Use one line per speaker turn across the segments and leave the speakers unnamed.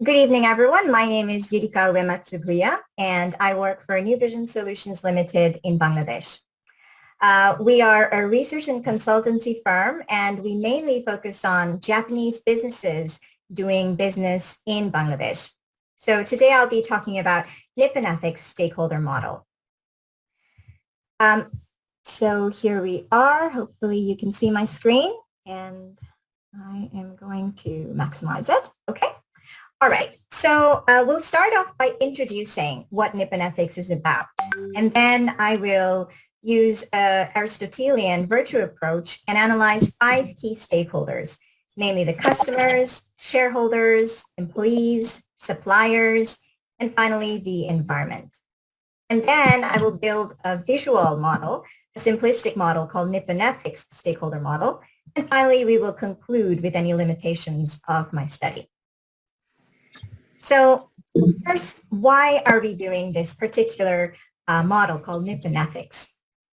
Good evening, everyone. My name is Yurika Uematsu Bhuiyan, and I work for NewVision Solutions Ltd in Bangladesh. We are a research and consultancy firm, and we mainly focus on Japanese businesses doing business in Bangladesh. So today I'll be talking about NipponEthics stakeholder model. So here we are. Hopefully you can see my screen, and I am going to maximize it. Okay. All right, so we'll start off by introducing what NipponEthics is about, and then I will use an Aristotelian virtue approach and analyze 5 key stakeholders, namely the customers, shareholders, employees, suppliers, and finally the environment. And then I will build a visual model, a simplistic model called NipponEthics stakeholder model, and finally we will conclude with any limitations of my study. So first, why are we doing this particular model called NipponEthics?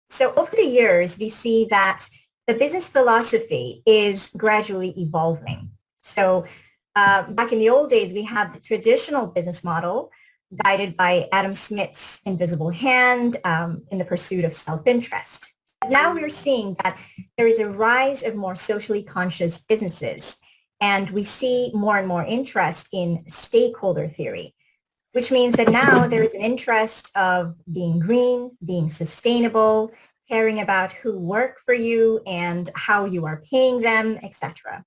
So over the years, we see that the business philosophy is gradually evolving. So back in the old days, we had the traditional business model guided by Adam Smith's invisible hand in the pursuit of self-interest. Now we're seeing that there is a rise of more socially conscious businesses. And we see more and more interest in stakeholder theory, which means that now there is an interest of being green, being sustainable, caring about who work for you and how you are paying them, etc.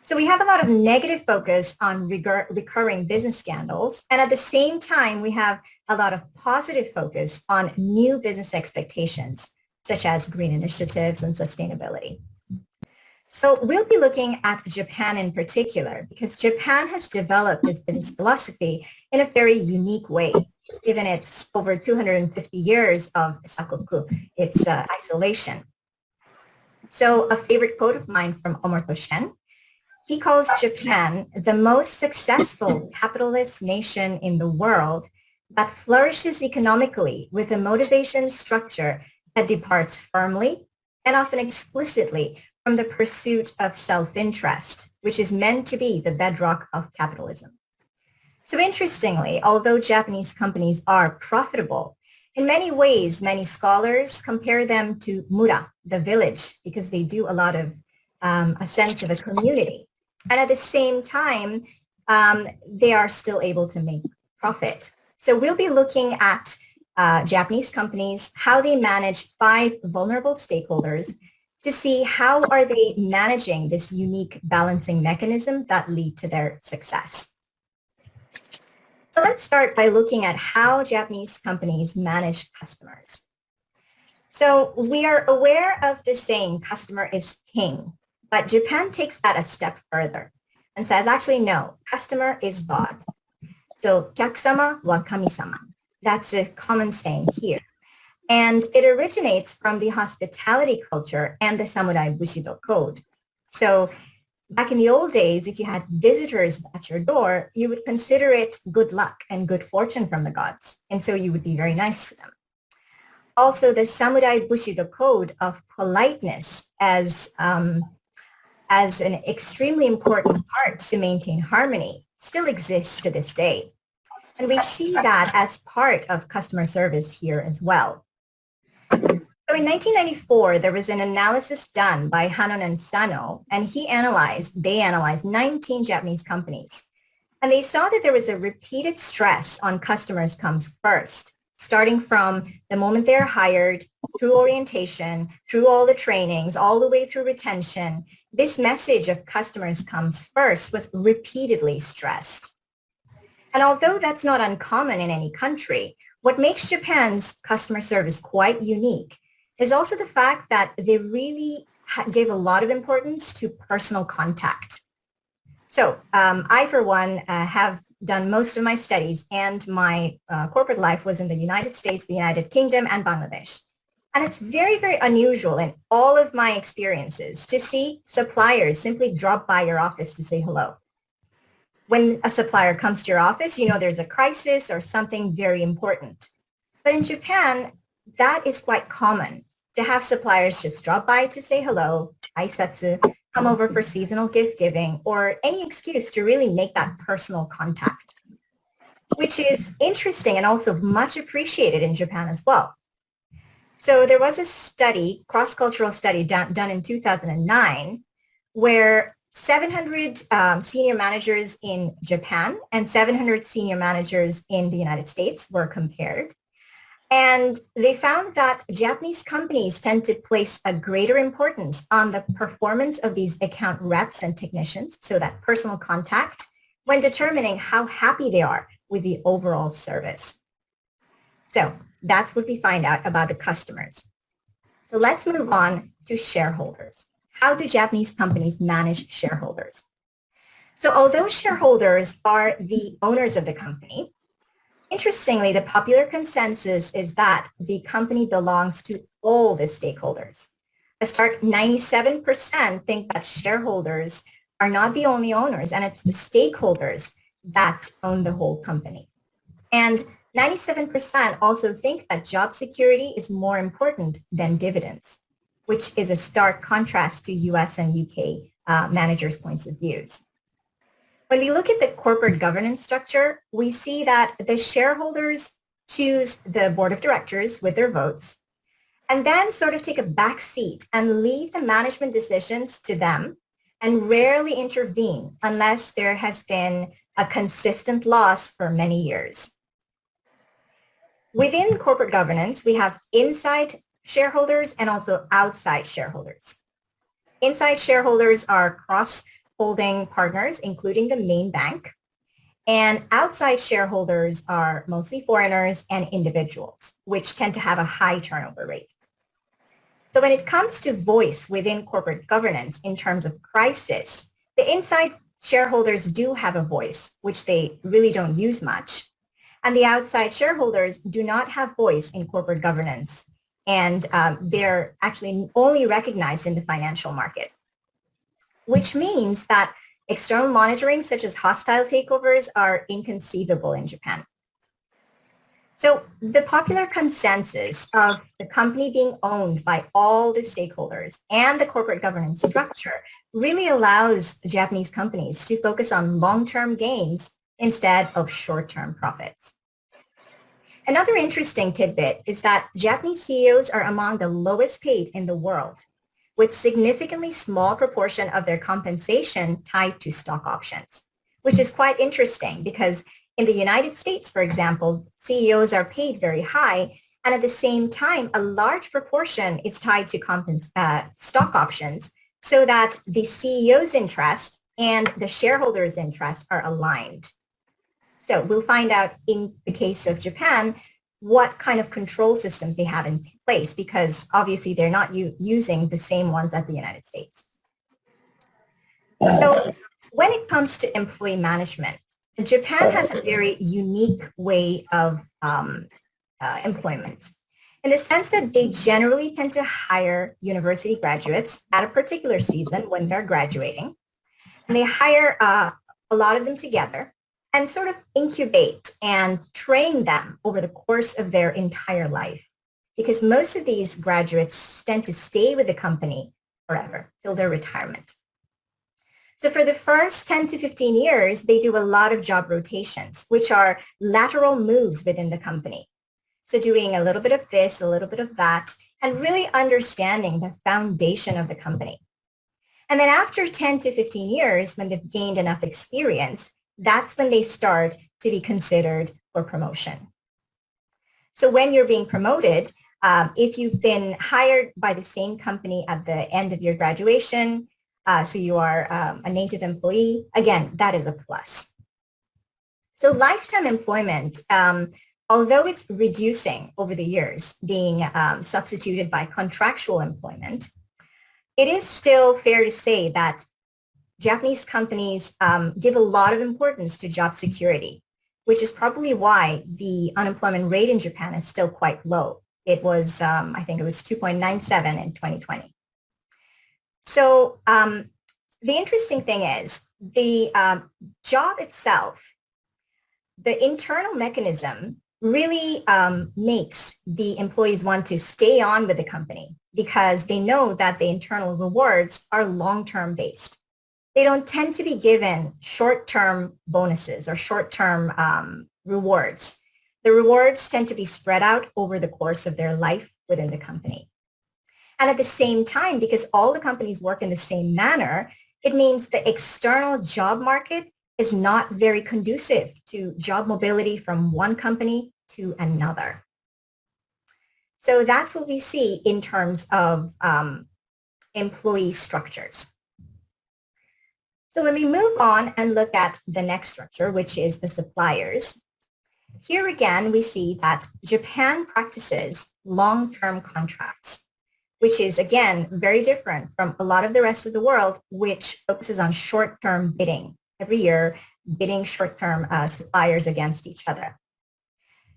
So we have a lot of negative focus on recurring business scandals. And at the same time, we have a lot of positive focus on new business expectations, such as green initiatives and sustainability. So we'll be looking at Japan in particular because Japan has developed its business philosophy in a very unique way, given its over 250 years of sakoku, its isolation. So a favorite quote of mine from Amartya Sen, he calls Japan the most successful capitalist nation in the world that flourishes economically with a motivation structure that departs firmly and often explicitly from the pursuit of self-interest, which is meant to be the bedrock of capitalism. So interestingly, although Japanese companies are profitable, in many ways, many scholars compare them to mura, the village, because they do a lot of a sense of a community. And at the same time, they are still able to make profit. So we'll be looking at Japanese companies, how they manage 5 vulnerable stakeholders, to see how are they managing this unique balancing mechanism that lead to their success. So let's start by looking at how Japanese companies manage customers. So we are aware of the saying, customer is king, but Japan takes that a step further and says, actually, no, customer is God. So, kyakusama wa kami-sama. That's a common saying here. And it originates from the hospitality culture and the Samurai Bushido Code. So back in the old days, if you had visitors at your door, you would consider it good luck and good fortune from the gods. And so you would be very nice to them. Also, the Samurai Bushido Code of politeness as an extremely important part to maintain harmony still exists to this day. And we see that as part of customer service here as well. So in 1994, there was an analysis done by Hanon and Sano, and they analyzed 19 Japanese companies. And they saw that there was a repeated stress on customers comes first, starting from the moment they're hired, through orientation, through all the trainings, all the way through retention. This message of customers comes first was repeatedly stressed. And although that's not uncommon in any country, what makes Japan's customer service quite unique is also the fact that they really gave a lot of importance to personal contact. So I, for one, have done most of my studies and my corporate life was in the United States, the United Kingdom, and Bangladesh. And it's very, very unusual in all of my experiences to see suppliers simply drop by your office to say hello. When a supplier comes to your office, you know there's a crisis or something very important. But in Japan, that is quite common to have suppliers just drop by to say hello, aisatsu, come over for seasonal gift giving, or any excuse to really make that personal contact, which is interesting and also much appreciated in Japan as well. So there was a study, cross-cultural study done in 2009, where 700 senior managers in Japan and 700 senior managers in the United States were compared. And they found that Japanese companies tend to place a greater importance on the performance of these account reps and technicians, so that personal contact, when determining how happy they are with the overall service. So that's what we find out about the customers. So let's move on to shareholders. How do Japanese companies manage shareholders? So although shareholders are the owners of the company, interestingly, the popular consensus is that the company belongs to all the stakeholders. A stark 97% think that shareholders are not the only owners, and it's the stakeholders that own the whole company. And 97% also think that job security is more important than dividends, which is a stark contrast to US and UK managers' points of views. When we look at the corporate governance structure, we see that the shareholders choose the board of directors with their votes, and then sort of take a back seat and leave the management decisions to them and rarely intervene unless there has been a consistent loss for many years. Within corporate governance, we have inside shareholders and also outside shareholders. Inside shareholders are cross-holding partners, including the main bank, and outside shareholders are mostly foreigners and individuals, which tend to have a high turnover rate. So when it comes to voice within corporate governance in terms of crisis, the inside shareholders do have a voice, which they really don't use much. And the outside shareholders do not have voice in corporate governance, and they're actually only recognized in the financial market, which means that external monitoring such as hostile takeovers are inconceivable in Japan. So the popular consensus of the company being owned by all the stakeholders and the corporate governance structure really allows Japanese companies to focus on long-term gains instead of short-term profits. Another interesting tidbit is that Japanese CEOs are among the lowest paid in the world, with significantly small proportion of their compensation tied to stock options, which is quite interesting because in the United States, for example, CEOs are paid very high, and at the same time, a large proportion is tied to stock options so that the CEO's interests and the shareholders' interests are aligned. So we'll find out in the case of Japan what kind of control systems they have in place, because obviously they're not using the same ones as the United States. So when it comes to employee management, Japan has a very unique way of employment in the sense that they generally tend to hire university graduates at a particular season when they're graduating. And they hire a lot of them together and sort of incubate and train them over the course of their entire life, because most of these graduates tend to stay with the company forever till their retirement. So for the first 10 to 15 years, they do a lot of job rotations, which are lateral moves within the company. So doing a little bit of this, a little bit of that, and really understanding the foundation of the company. And then after 10 to 15 years, when they've gained enough experience, that's when they start to be considered for promotion. So when you're being promoted, if you've been hired by the same company at the end of your graduation, so you are a native employee, again, that is a plus. So lifetime employment, although it's reducing over the years, being substituted by contractual employment, it is still fair to say that Japanese companies give a lot of importance to job security, which is probably why the unemployment rate in Japan is still quite low. It was, I think it was 2.97 in 2020. So the interesting thing is the job itself, the internal mechanism really makes the employees want to stay on with the company because they know that the internal rewards are long-term based. They don't tend to be given short-term bonuses or short-term rewards. The rewards tend to be spread out over the course of their life within the company. And at the same time, because all the companies work in the same manner, it means the external job market is not very conducive to job mobility from one company to another. So that's what we see in terms of employee structures. So when we move on and look at the next structure, which is the suppliers, here again, we see that Japan practices long-term contracts, which is, again, very different from a lot of the rest of the world, which focuses on short-term bidding. Every year, bidding short-term suppliers against each other.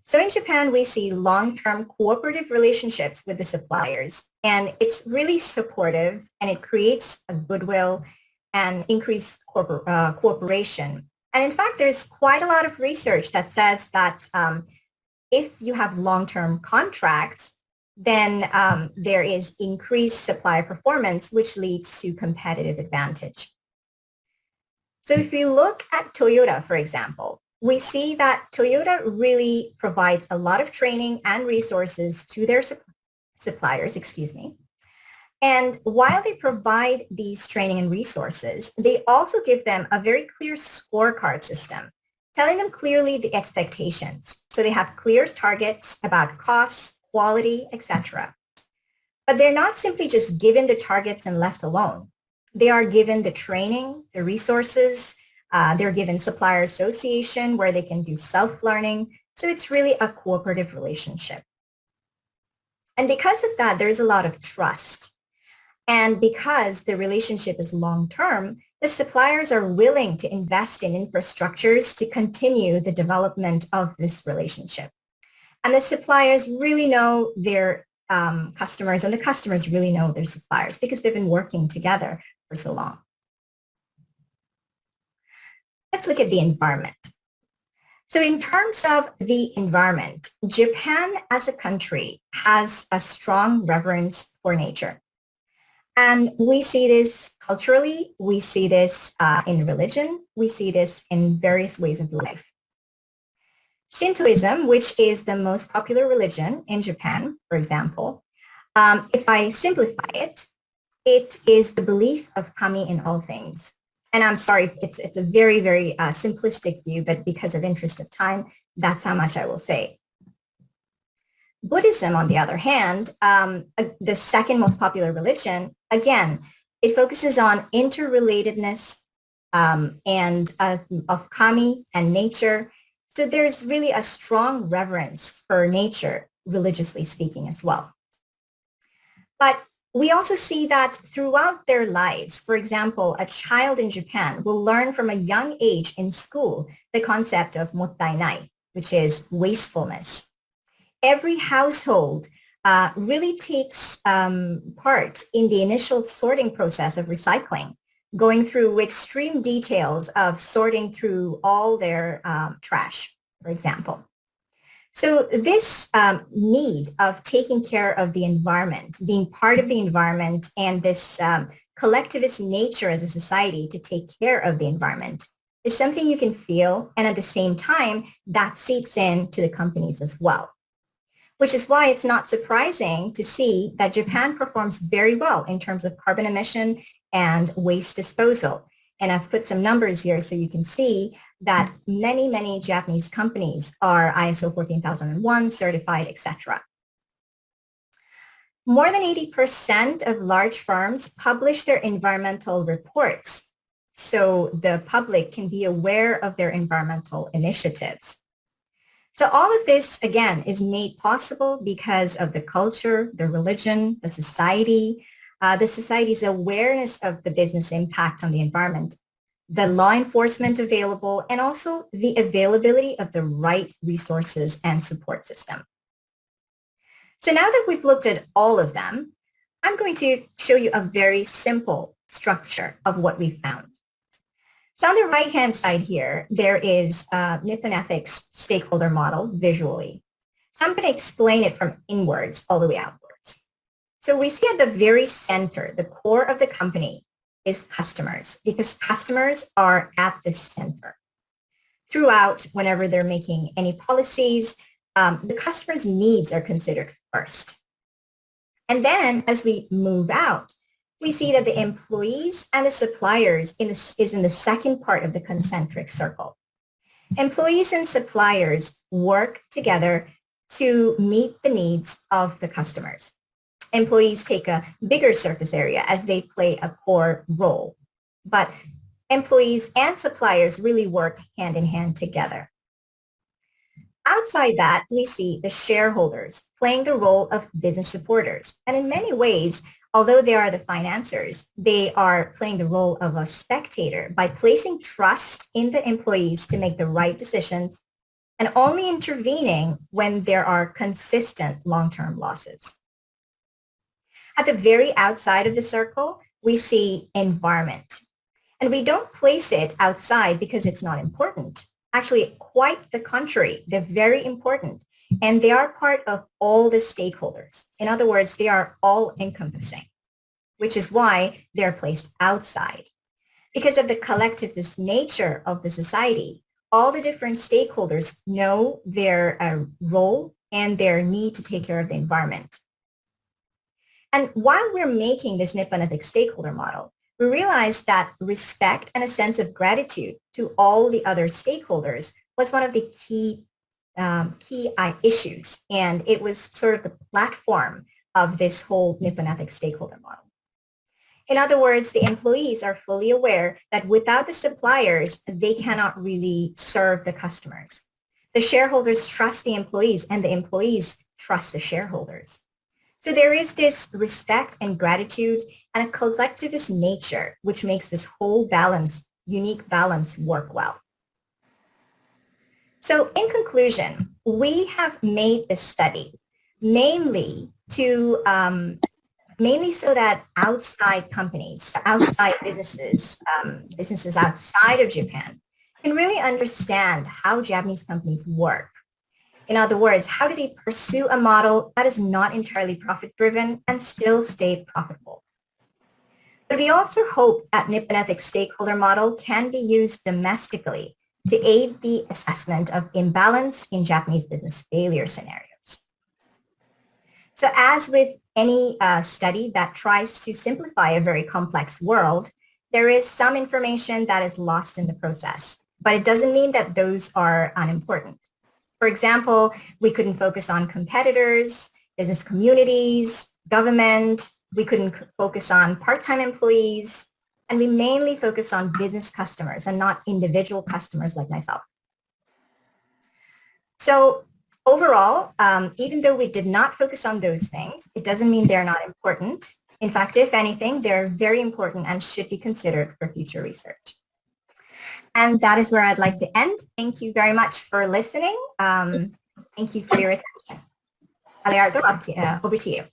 So in Japan, we see long-term cooperative relationships with the suppliers, and it's really supportive, and it creates a goodwill and increased cooperation. And in fact, there's quite a lot of research that says that if you have long-term contracts, then there is increased supplier performance, which leads to competitive advantage. So if we look at Toyota, for example, we see that Toyota really provides a lot of training and resources to their suppliers, And while they provide these training and resources, they also give them a very clear scorecard system, telling them clearly the expectations. So they have clear targets about costs, quality, etc. But they're not simply just given the targets and left alone. They are given the training, the resources, they're given supplier association where they can do self-learning. So it's really a cooperative relationship. And because of that, there's a lot of trust. And because the relationship is long-term, the suppliers are willing to invest in infrastructures to continue the development of this relationship. And the suppliers really know their customers, and the customers really know their suppliers because they've been working together for so long. Let's look at the environment. So in terms of the environment, Japan as a country has a strong reverence for nature. And we see this culturally, we see this in religion, we see this in various ways of life. Shintoism, which is the most popular religion in Japan, for example, if I simplify it, it is the belief of kami in all things. And I'm sorry, it's a very, very simplistic view, but because of interest of time, that's how much I will say. Buddhism, on the other hand, the second most popular religion, again, it focuses on interrelatedness and of kami and nature. So there's really a strong reverence for nature, religiously speaking as well. But we also see that throughout their lives, for example, a child in Japan will learn from a young age in school the concept of mottainai, which is wastefulness. Every household really takes part in the initial sorting process of recycling, going through extreme details of sorting through all their trash, for example. So this need of taking care of the environment, being part of the environment, and this collectivist nature as a society to take care of the environment is something you can feel, and at the same time, that seeps into the companies as well. Which is why it's not surprising to see that Japan performs very well in terms of carbon emission and waste disposal. And I've put some numbers here so you can see that many, many Japanese companies are ISO 14001 certified, etc. More than 80% of large firms publish their environmental reports, so the public can be aware of their environmental initiatives. So all of this, again, is made possible because of the culture, the religion, the society's awareness of the business impact on the environment, the law enforcement available, and also the availability of the right resources and support system. So now that we've looked at all of them, I'm going to show you a very simple structure of what we found. So on the right-hand side here, there is NipponEthics stakeholder model visually. So I'm going to explain it from inwards all the way outwards. So we see at the very center, the core of the company is customers, because customers are at the center. Throughout, whenever they're making any policies, the customer's needs are considered first. And then as we move out, we see that the employees and the suppliers is in the second part of the concentric circle. Employees and suppliers work together to meet the needs of the customers. Employees take a bigger surface area as they play a core role, but employees and suppliers really work hand in hand together. Outside that, we see the shareholders playing the role of business supporters. And in many ways, although they are the financiers, they are playing the role of a spectator by placing trust in the employees to make the right decisions and only intervening when there are consistent long-term losses. At the very outside of the circle, we see environment. And we don't place it outside because it's not important. Actually, quite the contrary, they're very important. And they are part of all the stakeholders. In other words, they are all encompassing, which is why they're placed outside. Because of the collectivist nature of the society, all the different stakeholders know their role and their need to take care of the environment. And while we're making this NipponEthics stakeholder model, we realized that respect and a sense of gratitude to all the other stakeholders was one of the key issues. And it was sort of the platform of this whole NipponEthics stakeholder model. In other words, the employees are fully aware that without the suppliers, they cannot really serve the customers. The shareholders trust the employees and the employees trust the shareholders. So there is this respect and gratitude and a collectivist nature, which makes this whole unique balance work well. So in conclusion, we have made this study mainly so that outside companies, outside businesses, businesses outside of Japan can really understand how Japanese companies work. In other words, how do they pursue a model that is not entirely profit-driven and still stay profitable? But we also hope that NipponEthics stakeholder model can be used domestically to aid the assessment of imbalance in Japanese business failure scenarios. So as with any study that tries to simplify a very complex world, there is some information that is lost in the process, but it doesn't mean that those are unimportant. For example, we couldn't focus on competitors, business communities, government. We couldn't focus on part-time employees, and we mainly focused on business customers and not individual customers like myself. So overall, even though we did not focus on those things, it doesn't mean they're not important. In fact, if anything, they're very important and should be considered for future research. And that is where I'd like to end. Thank you very much for listening. Thank you for your attention. Aliardo, over to you.